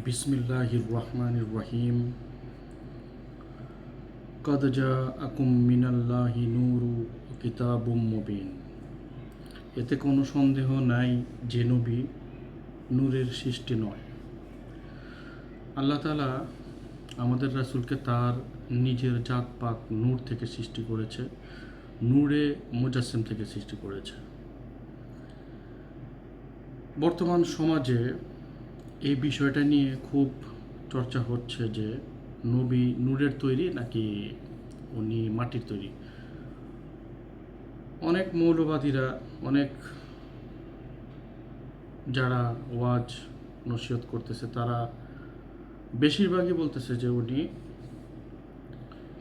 বিসমিল্লাহির রহমানির রহিম। কদ জাআকুম মিনাল্লাহি নূরু ওয়া কিতাবুম মুবিন। এতে কোনো সন্দেহ নাই যে নবী নূরের সৃষ্টি নয়। আল্লাহ তাআলা আমাদের রাসূলকে তার নিজের জাত পাক নূর থেকে সৃষ্টি করেছে, নূরে মুজাসসিম থেকে সৃষ্টি করেছে। বর্তমান সমাজে এই বিষয়টা নিয়ে খুব চর্চা হচ্ছে যে নবী নূরের তৈরি নাকি উনি মাটির তৈরি। অনেক মৌলবাদীরা, অনেক যারা ওয়াজ নসিহত করতেছে তারা বেশিরভাগই বলতেছে যে উনি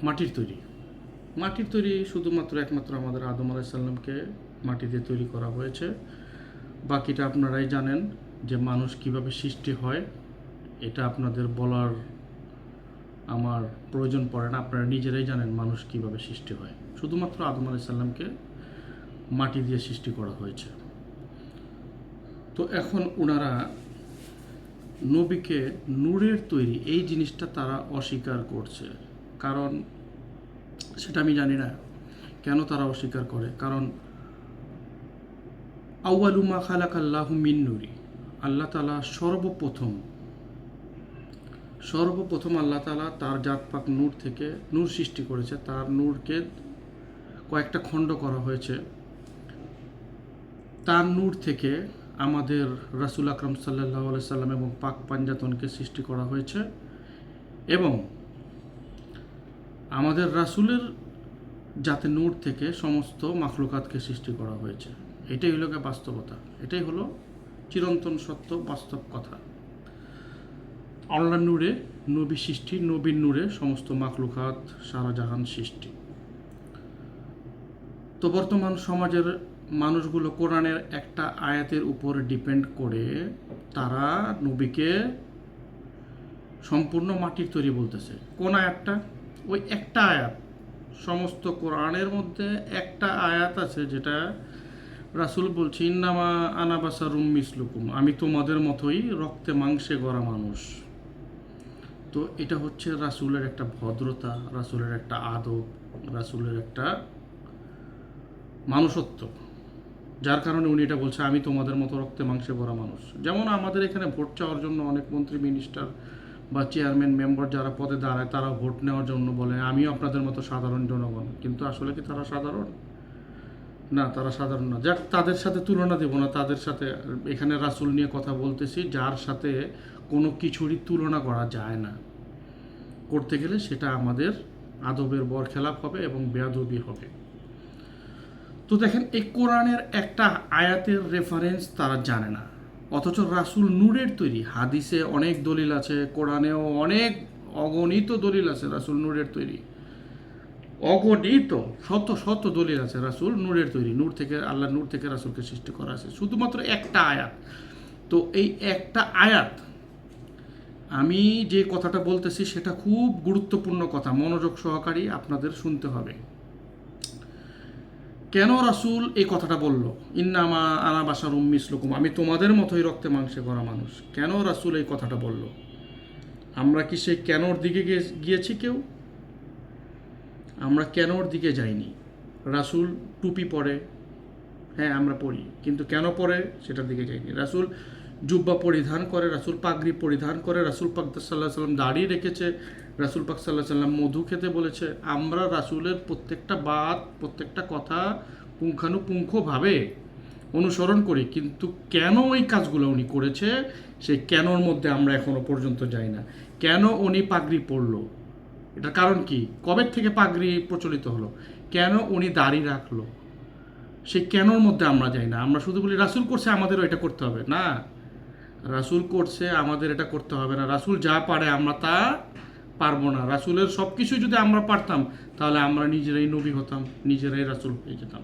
মাটির তৈরি। মাটির তৈরি শুধুমাত্র একমাত্র আমাদের আদম আলাইহিস সালামকে মাটি দিয়ে তৈরি করা হয়েছে। বাকিটা আপনারাই জানেন যে মানুষ কিভাবে সৃষ্টি হয়, এটা আপনাদের বলার আমার প্রয়োজন পড়ে না। আপনারা নিজেরাই জানেন মানুষ কিভাবে সৃষ্টি হয়। শুধুমাত্র আদম আলাইহিস সালামকে মাটি দিয়ে সৃষ্টি করা হয়েছে। তো এখন ওনারা নবীকে নূরের তৈরি এই জিনিসটা তারা অস্বীকার করছে। কারণ সেটা আমি জানি না কেন তারা অস্বীকার করে। কারণ আউয়ালু মা খালাকাল্লাহু মিন নূরি, আল্লাহ তাআলা সর্বপ্রথম আল্লাহ তাআলা তার জাত পাক নূর থেকে নূর সৃষ্টি করেছে। তার নূরকে কয়েকটা খণ্ড করা হয়েছে। তার নূর থেকে আমাদের রাসূল আকরাম সাল্লাল্লাহু আলাইহি সাল্লাম এবং পাক পাঞ্জাতনকে সৃষ্টি করা হয়েছে এবং আমাদের রাসূলের জাতে নূর থেকে সমস্ত মাখলুকাতকে সৃষ্টি করা হয়েছে। এটাই হলো বাস্তবতা, এটাই হলো চিরন্তন সত্য বাস্তব কথা। আল্লাহর নূরে নবী সৃষ্টি, নবীর নূরে সমস্ত মাখলুকাত সারা জাহান সৃষ্টি। তো বর্তমান সমাজের মানুষগুলো কোরআনের একটা আয়াতের উপর ডিপেন্ড করে তারা নবীকে সম্পূর্ণ মাটির তৈরি বলতেছে। কোন আয়াতটা? ওই একটা আয়াত, সমস্ত কোরআনের মধ্যে একটা আয়াত আছে যেটা রাসূল বলছে ইন্নামা আনা বাশারুম মিসলুকুম, আমি তোমাদের মতোই রক্তে মাংসে গড়া মানুষ। তো এটা হচ্ছে রাসূলের একটা ভদ্রতা, রাসূলের একটা আদব, রাসূলের একটা মানুষত্ব, যার কারণে উনি এটা বলছে আমি তোমাদের মতো রক্তে মাংসে ভরা মানুষ। যেমন আমাদের এখানে ভোট চাওয়ার জন্য অনেক মন্ত্রী, মিনিস্টার বা চেয়ারম্যান, মেম্বার যারা পদে দাঁড়ায় তারা ভোট নেওয়ার জন্য বলে আমিও আপনাদের মতো সাধারণ জনগণ, কিন্তু আসলে কি তারা সাধারণ? না, তারা সাধারণ না। যাক, তাদের সাথে তুলনা দেব না, তাদের সাথে এখানে রাসূল নিয়ে কথা বলতেছি যার সাথে কোনো কিছুরই তুলনা করা যায় না। করতে গেলে সেটা আমাদের আদবের বরখেলাপ হবে এবং বেয়াদবি হবে। তো দেখেন, এই কোরআনের একটা আয়াতের রেফারেন্স তারা জানে না, অথচ রাসূল নূরের তৈরি। হাদিসে অনেক দলিল আছে, কোরআনেও অনেক অগণিত দলিল আছে রাসূল নূরের তৈরি। অগণিত শত শত দলিল আছে রাসূল নূরের তৈরি। নূর থেকে, আল্লাহ নূর থেকে রাসূলকে সৃষ্টি করা আছে, শুধুমাত্র একটা আয়াত। তো এই একটা আয়াত, আমি যে কথাটা বলতেছি সেটা খুব গুরুত্বপূর্ণ কথা, মনোযোগ সহকারী আপনাদের শুনতে হবে। কেন রাসূল এই কথাটা বলল ইন্নামা আনা বাশারুম মিসলুকুম, আমি তোমাদের মতোই রক্তে মাংসে গড়া মানুষ? কেন রাসূল এই কথাটা বলল? আমরা কি সেই কেনর দিকে গিয়েছি কেউ? আমরা কেনর দিকে যাইনি। রাসূল টুপি পরে, হ্যাঁ আমরা পরি, কিন্তু কেন পরে সেটার দিকে যাইনি। রাসূল জুব্বা পরিধান করে, রাসূল পাগড়ি পরিধান করে, রাসূল পাক সাল্লাল্লাহু আলাইহি সাল্লাম দাড়ি রেখেছে, রাসূল পাক সাল্লাল্লাহু আলাইহি সাল্লাম মধু খেতে বলেছে। আমরা রাসূলের প্রত্যেকটা বাত, প্রত্যেকটা কথা পুঙ্খানুপুঙ্খভাবে অনুসরণ করি, কিন্তু কেন এই কাজগুলো উনি করেছে সেই কেনর মধ্যে আমরা এখনো পর্যন্ত যাই না। কেন উনি পাগড়ি পরলো, এটার কারণ কি? কবে থেকে পাগড়ি প্রচলিত হলো? কেন উনি দাড়ি রাখলো, সেই কেনর মধ্যে আমরা যাই না। আমরা শুধু বলি রাসূল করছে আমাদেরও এটা করতে হবে। না, রাসূল করছে আমাদের এটা করতে হবে না। রাসূল যা পারে আমরা তা পারবো না। রাসূলের সব কিছু যদি আমরা পারতাম তাহলে আমরা নিজেরাই নবী হতাম, নিজেরাই রাসূল হয়ে যেতাম।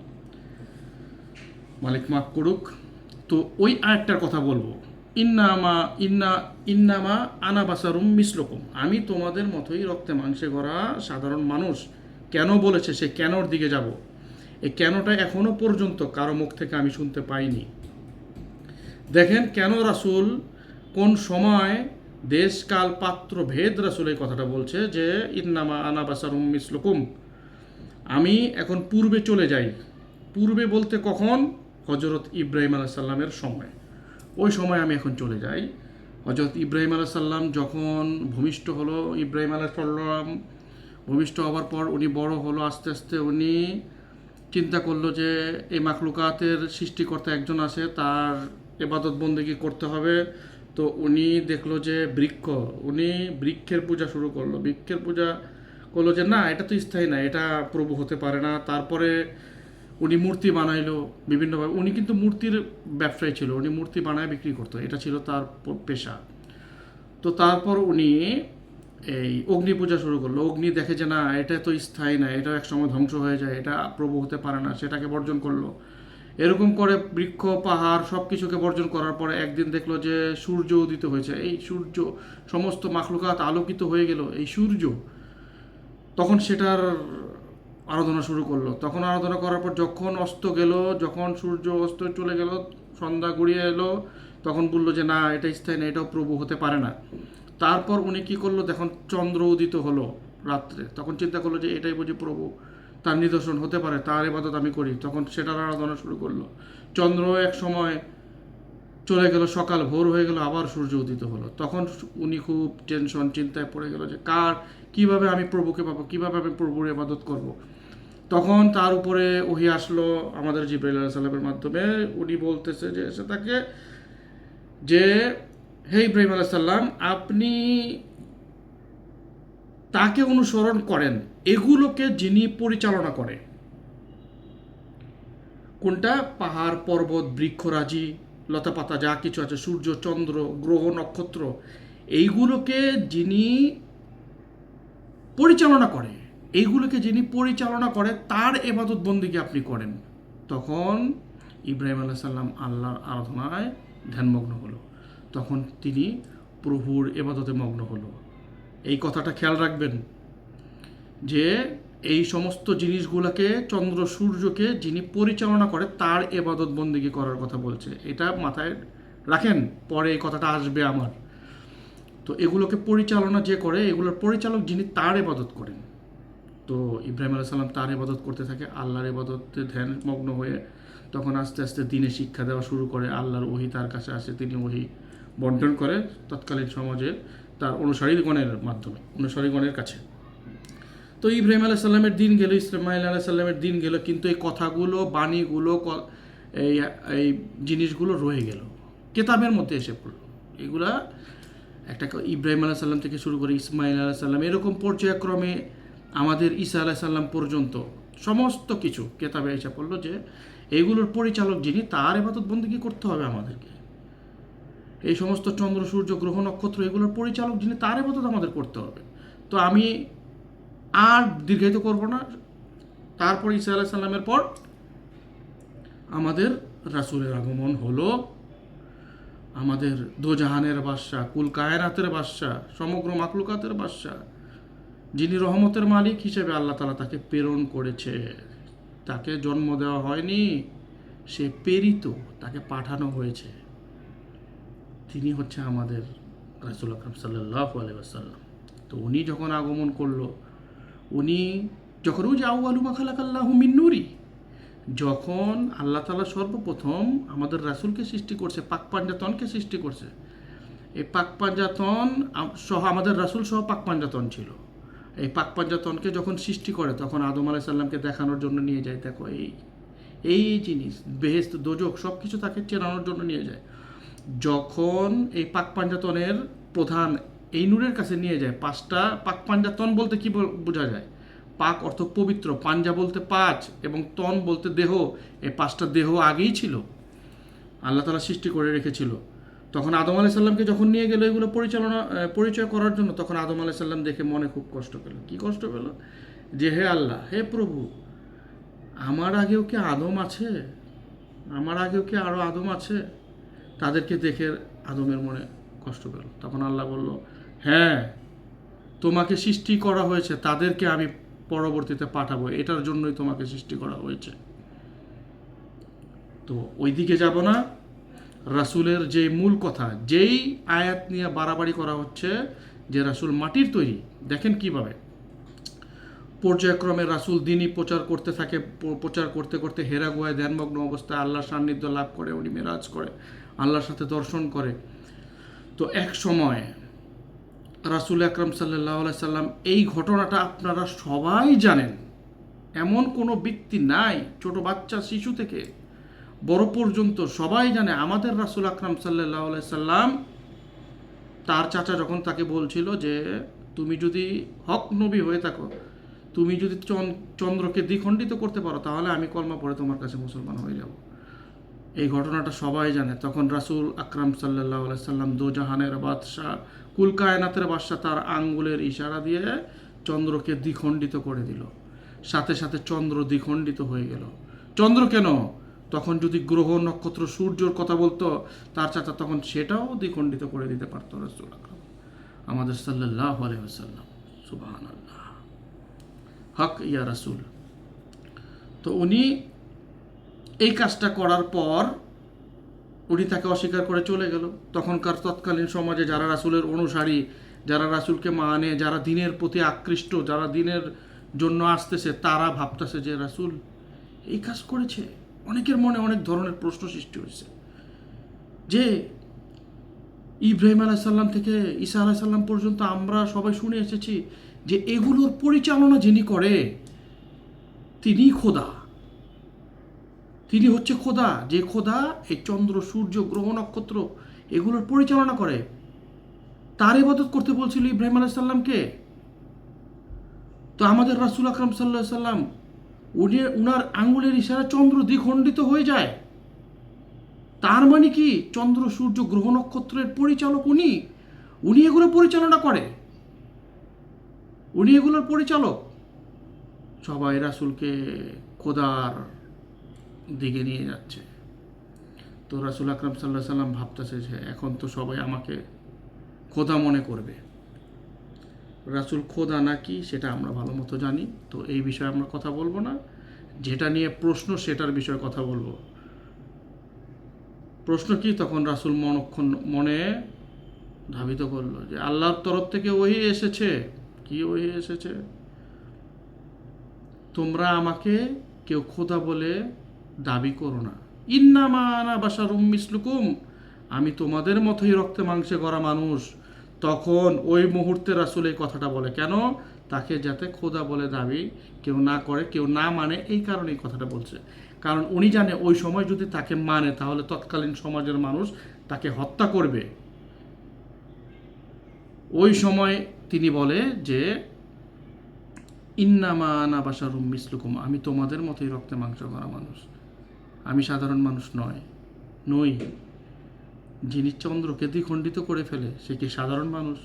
মালিক মাফ করুক। তো ওই আয়াতটার কথা বলবো, ইন্নামা আনা বাশারুম মিসলুকুম, আমি তোমাদের মতোই রক্তে মাংসে গড়া সাধারণ মানুষ। কেন বলেছে, সে কেনর দিকে যাব। এই কেনটা এখনো পর্যন্ত কারো মুখ থেকে আমি শুনতে পাইনি। দেখেন কেন রাসূল কোন সময় দেশ কাল পাত্র ভেদ রাসূল এই কথাটা বলছে যে ইন্নামা আনা বাশারুম মিসলুকুম, আমি এখন পূর্বে চলে যাই। পূর্বে বলতে কখন? হজরত ইব্রাহিম আলাইহিস সালামের সময়। ওই সময় আমি এখন চলে যাই। হজরত ইব্রাহিম আলাইহিস সালাম যখন ভূমিষ্ঠ হলো, ইব্রাহিম আলাইহিস সালাম ভূমিষ্ঠ হওয়ার পর উনি বড় হলো, আস্তে আস্তে উনি চিন্তা করলো যে এই মাখলুকাতের সৃষ্টিকর্তা একজন আছে, তার ইবাদত বন্দেগী করতে হবে। তো উনি দেখলো যে উনি বৃক্ষের পূজা শুরু করলো। বৃক্ষের পূজা করলো যে না, এটা তো স্থায়ী না, এটা প্রভু হতে পারে না। তারপরে উনি মূর্তি বানাইলো বিভিন্নভাবে। উনি কিন্তু মূর্তির ব্যবসায়ী ছিল, উনি মূর্তি বানায় বিক্রি করতো, এটা ছিল তার পেশা। তো তারপর উনি এই অগ্নি পূজা শুরু করলো। অগ্নি দেখে যে না, এটা তো স্থায়ী না, এটা একসময় ধ্বংস হয়ে যায়, এটা প্রভু হতে পারে না, সেটাকে বর্জন করলো। এরকম করে বৃক্ষ পাহাড় সব কিছুকে বর্জন করার পরে একদিন দেখলো যে সূর্য উদিত হয়েছে। এই সূর্য, সমস্ত মাখলুকাত আলোকিত হয়ে গেল এই সূর্য। তখন সেটার আরাধনা শুরু করলো। তখন আরাধনা করার পর যখন অস্ত গেল, যখন সূর্য অস্ত চলে গেল, সন্ধ্যা গড়িয়ে এলো, তখন বললো যে না, এটা স্থায়ী না, এটাও প্রভু হতে পারে না। তারপর উনি কি করলো, দেখুন চন্দ্র উদিত হলো রাত্রে, তখন চিন্তা করলো যে এটাই বুঝি প্রভু, তার নিদর্শন হতে পারে, তার ইবাদত আমি করি। তখন সেটার আরাধনা শুরু করলো। চন্দ্র এক সময় চলে গেল, সকাল ভোর হয়ে গেল, আবার সূর্য উদিত হলো। তখন উনি খুব টেনশন, চিন্তায় পড়ে গেল যে কিভাবে আমি প্রভুকে পাবো, কিভাবে আমি প্রভুর ইবাদত করব। তখন তার উপরে ওহী আসলো আমাদের জিবরাইল আলাইহিস সালামের মাধ্যমে। উনি বলতেছে যে এসে তাকে যে হে ইব্রাহিম আলাইহিস সালাম, আপনি তাকে অনুসরণ করেন, এগুলোকে যিনি পরিচালনা করে। কোনটা? পাহাড় পর্বত বৃক্ষরাজি লতাপাতা যা কিছু আছে, সূর্য চন্দ্র গ্রহ নক্ষত্র, এইগুলোকে যিনি পরিচালনা করে, তার ইবাদত বন্দেগী আপনি করেন। তখন ইব্রাহিম আলাইহিস সালাম আল্লাহর আরাধনায় ধ্যানমগ্ন হলো। তখন তিনি প্রভুর ইবাদতে মগ্ন হলো। এই কথাটা খেয়াল রাখবেন যে এই সমস্ত জিনিসগুলোকে, চন্দ্র সূর্যকে যিনি পরিচালনা করে, তার ইবাদত বন্দেগী করার কথা বলছে। এটা মাথায় রাখেন, পরে এই কথাটা আসবে আমার। তো এগুলোকে পরিচালনা যে করে, এগুলোর পরিচালক যিনি, তার ইবাদত করেন। তো ইব্রাহিম আলাইহিস সালাম তার ইবাদত করতে থাকে, আল্লাহর ইবাদতে ধ্যানমগ্ন হয়ে। তখন আস্তে আস্তে দিনে শিক্ষা দেওয়া শুরু করে, আল্লাহর ওহী তার কাছে আসে, তিনি ওহী বন্টন করে তৎকালীন সমাজে তার অনুসারীগণের কাছে। তো ইব্রাহিম আলাইহিস সালামের দিন গেল, ইসমাইল আলাইহিস সালামের দিন গেল, কিন্তু এই কথাগুলো, বাণীগুলো, এই এই জিনিসগুলো রয়ে গেল, কেতাবের মধ্যে এসে পড়ল। এগুলা একটা ইব্রাহিম আলাইহিস সালাম থেকে শুরু করে ইসমাইল আলাইহিস সালাম, এরকম পর্যায়ক্রমে আমাদের ঈসা আলাইহিস সালাম পর্যন্ত সমস্ত কিছু কেতাবে এসে পড়লো যে এইগুলোর পরিচালক যিনি, তার ইবাদত বন্দেগী করতে হবে আমাদেরকে। এই সমস্ত চন্দ্র সূর্য গ্রহ নক্ষত্র, এগুলোর পরিচালক যিনি, তার ইবাদত আমাদের করতে হবে। তো আমি আর দীর্ঘায়িত করব না। তারপর ঈসা আলাইহিস সালামের পর আমাদের রাসূলের আগমন হলো, আমাদের দোজাহানের বাদশাহ, কুল কায়নাতের বাদশাহ, সমগ্র মাখলুকাতের বাদশাহ, যিনি রহমতের মালিক হিসেবে আল্লাহ তাআলা তাকে প্রেরণ করেছে। তাকে জন্ম দেওয়া হয়নি, সে প্রেরিত, তাকে পাঠানো হয়েছে। তিনি হচ্ছে আমাদের রাসূল আকরাম সাল্লাল্লাহু আলাইহি ওয়াসাল্লাম। তো উনি যখন আগমন করলো, উনি যখন ওই যে আউয়ালু মা খালাকাল্লাহু মিন নূরি, যখন আল্লাহ তাআলা সর্বপ্রথম আমাদের রাসূলকে সৃষ্টি করছে, পাক পাঞ্জাতনকে সৃষ্টি করছে। এই পাক পাঞ্জাতন সহ আমাদের রাসূল সহ পাক পাঞ্জাতন ছিল। এই পাক পাঞ্জাতনকে যখন সৃষ্টি করে, তখন আদম আলাইহিস সালামকে দেখানোর জন্য নিয়ে যায়, দেখো এই জিনিস, বেহেশত দোজখ সব কিছু তাকে চেনানোর জন্য নিয়ে যায়। যখন এই পাক পাঞ্জাতনের প্রধান এই নূরের কাছে নিয়ে যায়, 5টা পাক পাঞ্জাতন বলতে কি বোঝা যায়? পাক অর্থ পবিত্র, পাঞ্জা বলতে 5 এবং তন বলতে দেহ। এই 5টা দেহ আগেই ছিল, আল্লাহ তাআলা সৃষ্টি করে রেখেছিল। তখন আদম আলাইহিস সালামকে যখন নিয়ে গেল এগুলো পরিচয় করার জন্য, তখন আদম আলাইহিস সালাম দেখে মনে খুব কষ্ট পেল। কি কষ্ট পেল? যে হে আল্লাহ, হে প্রভু, আমার আগেও কি আদম আছে? আমার আগেও কি আরও আদম আছে? তাদেরকে দেখে আদমের মনে কষ্ট পেল। তখন আল্লাহ বলল, হ্যাঁ, তোমাকে সৃষ্টি করা হয়েছে, তাদেরকে আমি পরবর্তীতে পাঠাবো, এটার জন্যই তোমাকে সৃষ্টি করা হয়েছে। তো ওই দিকে যাব না, রাসূলের যে মূল কথা, যেই আয়াত নিয়ে বাড়াবাড়ি করা হচ্ছে যে রাসূল মাটির তৈরি, দেখেন কিভাবে পর্যায়ক্রমে রাসূল দিনই প্রচার করতে থাকে। প্রচার করতে করতে হেরা গুহায় ধ্যানমগ্ন অবস্থায় আল্লাহর সান্নিধ্য লাভ করে, উনি মেরাজ করে, আল্লাহর সাথে দর্শন করে। তো এক সময় রাসূল আকরাম সাল্লাল্লাহু আলাইহি সাল্লাম, এই ঘটনাটা আপনারা সবাই জানেন, এমন কোনো ব্যক্তি নাই, ছোট বাচ্চা শিশু থেকে বড় পর্যন্ত সবাই জানে। আমাদের রাসূল আকরাম সাল্লাল্লাহু আলাইহি সাল্লাম, তার চাচা যখন তাকে বলছিল যে তুমি যদি হক নবী হয়ে থাকো, তুমি যদি চন্দ্রকে দ্বিখণ্ডিত করতে পারো, তাহলে আমি কলমা পড়ে তোমার কাছে মুসলমান হয়ে যাব। এই ঘটনাটা সবাই জানে। তখন রাসূল আকরাম সাল্লাল্লাহু আলাইহি সাল্লাম, দো জাহানের বাদশাহ, কুল কায়নাতের বাদশাহ, তার আঙ্গুলের ইশারা দিয়ে চন্দ্রকে দ্বিখণ্ডিত করে দিল। সাথে সাথে চন্দ্র দ্বিখণ্ডিত হয়ে গেল। চন্দ্র কেন, তখন যদি গ্রহ নক্ষত্র সূর্যর কথা বলতো তার চাচা, তখন সেটাও দ্বিখণ্ডিত করে দিতে পারতো রাসূল আকরাম আমাদের সাল্লাল্লাহু আলাইহি ওয়াসাল্লাম। সুবহানাল্লাহ, হক ইয়া রাসূল। তো উনি এই কাজটা করার পর উনি তাকে অস্বীকার করে চলে গেল। তখনকার তৎকালীন সমাজে যারা রাসূলের অনুসারী, যারা রাসূলকে মানে, যারা দিনের প্রতি আকৃষ্ট, যারা দিনের জন্য আসতেছে, তারা ভাবতেছে যে রাসূল এই কাজ করেছে। অনেকের মনে অনেক ধরনের প্রশ্ন সৃষ্টি হয়েছে যে ইব্রাহিম আলাইহিস সালাম থেকে ঈসা আলাইহিস সালাম পর্যন্ত আমরা সবাই শুনে এসেছি যে এগুলোর পরিচালনা যিনি করে তিনি খোদা, তিনি হচ্ছে খোদা। যে খোদা এই চন্দ্র সূর্য গ্রহ নক্ষত্র এগুলোর পরিচালনা করে, তার ইবাদত করতে বলছিল ইব্রাহিম আলাইহিস সালামকে। তো আমাদের রাসূল আকরাম সাল্লাল্লাহু আলাইহি সাল্লাম, উনার আঙ্গুলের ইশারা চন্দ্র দ্বিখণ্ডিত হয়ে যায়। তার মানে কি চন্দ্র সূর্য গ্রহ নক্ষত্রের পরিচালক উনি, উনি এগুলো পরিচালনা করে, উনি এগুলোর পরিচালক। সবাই রাসূলকে খোদার দিকে নিয়ে যাচ্ছে। তো রাসূল আকরাম সাল্লাল্লাহু আলাইহি সাল্লাম ভাবতেছে যে এখন তো সবাই আমাকে খোদা মনে করবে। রাসূল খোদা নাকি সেটা আমরা ভালো মতো জানি, তো এই বিষয়ে আমরা কথা বলবো না। যেটা নিয়ে প্রশ্ন সেটার বিষয়ে কথা বলবো। প্রশ্ন কি, তখন রাসূল মনে ধাবিত করলো যে আল্লাহর তরফ থেকে ওহী এসেছে। কি ওহী এসেছে? তোমরা আমাকে কেউ খোদা বলে দাবি করো না। ইন্নামা আনা বাশারুম মিসলুকুম, আমি তোমাদের মতোই রক্তে মাংসে গড়া মানুষ। তখন ওই মুহূর্তে রাসূল এই কথাটা বলে, কেন? তাকে যাতে খোদা বলে দাবি কেউ না করে, কেউ না মানে, এই কারণে এই কথাটা বলছে। কারণ উনি জানে ওই সময় যদি তাকে মানে তাহলে তৎকালীন সমাজের মানুষ তাকে হত্যা করবে। ওই সময় তিনি বলে যে ইন্নামা আনা বাশারুম মিসলুকুম, আমি তোমাদের মতোই রক্তে মাংস গড়া মানুষ, আমি সাধারণ মানুষ নই। যিনি চন্দ্রকে দ্বিখণ্ডিত করে ফেলে সে কি সাধারণ মানুষ?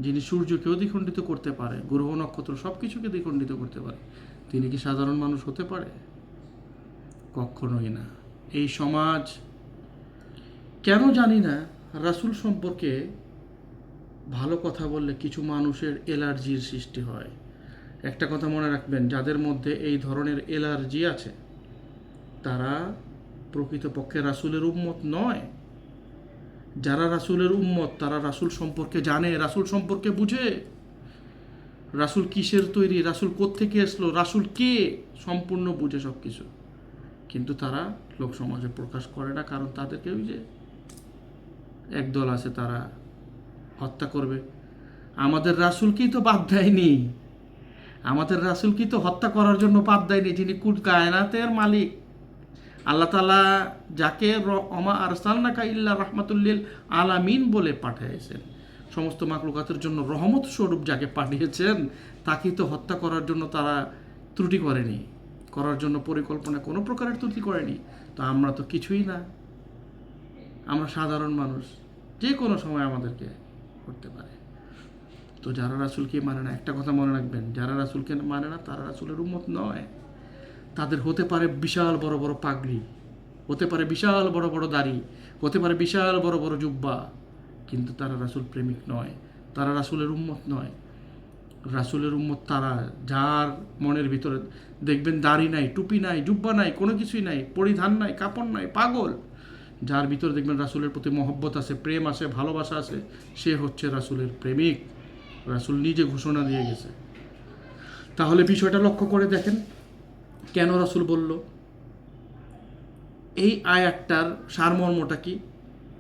যিনি সূর্যকেও দ্বিখণ্ডিত করতে পারে, গ্রহ নক্ষত্র সব কিছুকে দ্বিখণ্ডিত করতে পারে, তিনি কি সাধারণ মানুষ হতে পারে? কখনোই না। এই সমাজ কেন জানি না রাসূল সম্পর্কে ভালো কথা বললে কিছু মানুষের অ্যালার্জির সৃষ্টি হয়। একটা কথা মনে রাখবেন, যাদের মধ্যে এই ধরনের অ্যালার্জি আছে তারা প্রকৃতপক্ষে রাসূলের উম্মত নয়। যারা রাসূলের উম্মত তারা রাসূল সম্পর্কে জানে, রাসূল সম্পর্কে বুঝে, রাসূল কিসের তৈরি, রাসূল কোত্থেকে আসলো, রাসূল কে, সম্পূর্ণ বুঝে সব কিছু। কিন্তু তারা লোক সমাজে প্রকাশ করে না, কারণ তাদেরকে ওই যে একদল আছে তারা হত্যা করবে। আমাদের রাসূলকেই তো বাদ দেয়নি, আমাদের রাসূলকেই তো হত্যা করার জন্য বাদ দেয়নি, যিনি কুল কায়নাতের মালিক। আল্লাহ তাআলা যাকে ওমা আরসালনাকা ইল্লা রাহমাতুল লিল আলামিন বলে পাঠিয়েছেন, সমস্ত মাখলুকাতের জন্য রহমত স্বরূপ যাকে পাঠিয়েছেন, তাকেই তো হত্যা করার জন্য তারা ত্রুটি করেনি, করার জন্য পরিকল্পনা কোনো প্রকারের ত্রুটি করেনি। তো আমরা তো কিছুই না, আমরা সাধারণ মানুষ, যে কোনো সময় আমাদেরকে করতে পারে। তো যারা রাসূলকে মানে না, একটা কথা মনে রাখবেন, যারা রাসূলকে মানে না তারা রাসূলের উম্মত নয়। তাদের হতে পারে বিশাল বড় বড় পাগড়ি, হতে পারে বিশাল বড় বড় দাড়ি, হতে পারে বিশাল বড় বড় জুব্বা, কিন্তু তারা রাসূল প্রেমিক নয়, তারা রাসূলের উম্মত নয়। রাসূলের উম্মত তারা যার মনের ভিতরে দেখবেন দাড়ি নাই, টুপি নাই, জুব্বা নাই, কোনো কিছুই নাই, পরিধান নাই, কাপড় নাই, পাগল, যার ভিতরে দেখবেন রাসূলের প্রতি মহব্বত আছে, প্রেম আছে, ভালোবাসা আছে, সে হচ্ছে রাসূলের প্রেমিক। রাসূল নিজে ঘোষণা দিয়ে গেছে। তাহলে বিষয়টা লক্ষ্য করে দেখেন কেন রাসূল বলল, এই আয়াতটার সারমর্মটা কি,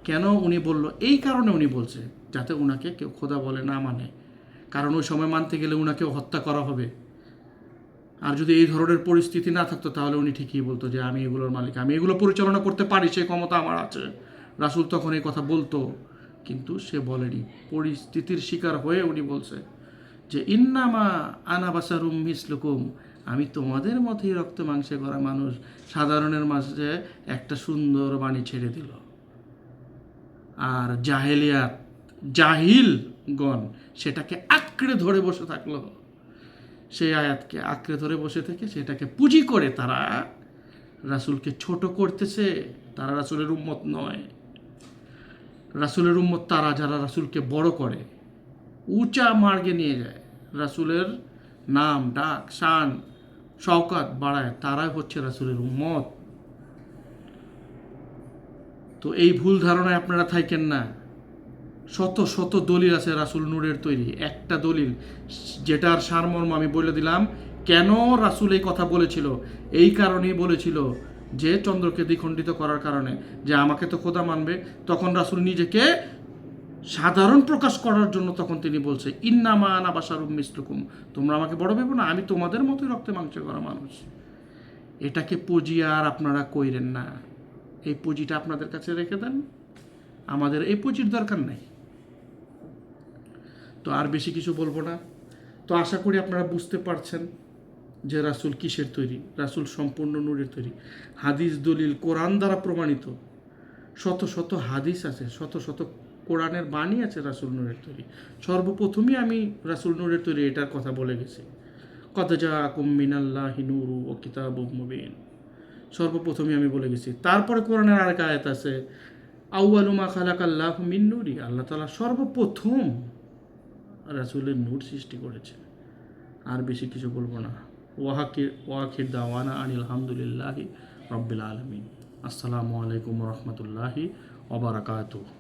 কেন উনি বলল, এই কারণে উনি বলছে যাতে উনাকে কেউ খোদা বলে না মানে, কারণ ওই সময় মানতে গেলে উনাকেও হত্যা করা হবে। আর যদি এই ধরনের পরিস্থিতি না থাকতো তাহলে উনি ঠিকই বলতো যে আমি এগুলোর মালিক, আমি এগুলো পরিচালনা করতে পারি, সে ক্ষমতা আমার আছে। রাসূল তখন এই কথা বলতো, কিন্তু সে বলেনি। পরিস্থিতির শিকার হয়ে উনি বলছে যে ইন্নামা আনা বাসারুম মিসলুকুম, আমি তোমাদের মতোই রক্ত মাংসে করা মানুষ। সাধারণের মাঝে একটা সুন্দর বাণী ছেড়ে দিল। আর জাহিলগণ সেটাকে আঁকড়ে ধরে বসে থাকলো। সেই আয়াতকে আঁকড়ে ধরে বসে থেকে সেটাকে পুঁজি করে তারা রাসূলকে ছোট করতেছে। তারা রাসূলের উম্মত নয়। রাসূলের উম্মত তারা যারা রাসূলকে বড় করে, উঁচা মার্গে নিয়ে যায়, রাসূলের নাম ডাক শান শওকাত বাড়ায়, তারাই হচ্ছে রাসূলের উম্মত। তো এই ভুল ধারণায় আপনারা থাকেন না। শত শত দলিল আছে রাসূল নূরের তৈরি। একটা দলিল যেটার সারমর্ম আমি বলে দিলাম, কেন রাসূল এই কথা বলেছিল, এই কারণেই বলেছিল যে চন্দ্রকে দ্বিখণ্ডিত করার কারণে, যে আমাকে তো খোদা মানবে। তখন রাসূল নিজেকে সাধারণ প্রকাশ করার জন্য তখন তিনি বলছে ইন্নামা আনা বাশারুম মিসলুকুম, তোমরা আমাকে বড় ভেবো না, আমি তোমাদের মতোই রক্তে মাংসে করা মানুষ। এটাকে পুঁজি আর আপনারা কইরেন না। এই পুঁজিটা আপনাদের কাছে রেখে দেন, আমাদের এই পুঁজির দরকার নেই। তো আর বেশি কিছু বলবো না। তো আশা করি আপনারা বুঝতে পারছেন যে রাসূল কিসের তৈরি। রাসূল সম্পূর্ণ নূরের তৈরি। হাদিস দলিল কোরআন দ্বারা প্রমাণিত, শত শত হাদিস আছে, শত শত কোরআনের বাণী আছে রাসূল নূরের তৈরি। সর্বপ্রথমই আমি রাসূল নূরের তৈরি এটার কথা বলে গেছি, কদ জাআকুম মিনাল্লাহি নূরু ওয়া কিতাবুম মুবিন, সর্বপ্রথমই আমি বলে গেছি। তারপরে কোরআনের আরেক আয়াত আছে, আউয়ালু মা খালাকাল্লাহু মিন নূরি, আল্লাহ তাআলা সর্বপ্রথম রাসূলের নূর সৃষ্টি করেছে। আর বেশি কিছু বলবো না। ওয়াখির দাওয়ানা আনিল হামদুলিল্লাহি রাব্বিল আলামিন। আসসালামু আলাইকুম ওয়া রাহমাতুল্লাহি ওয়া বারাকাতুহু।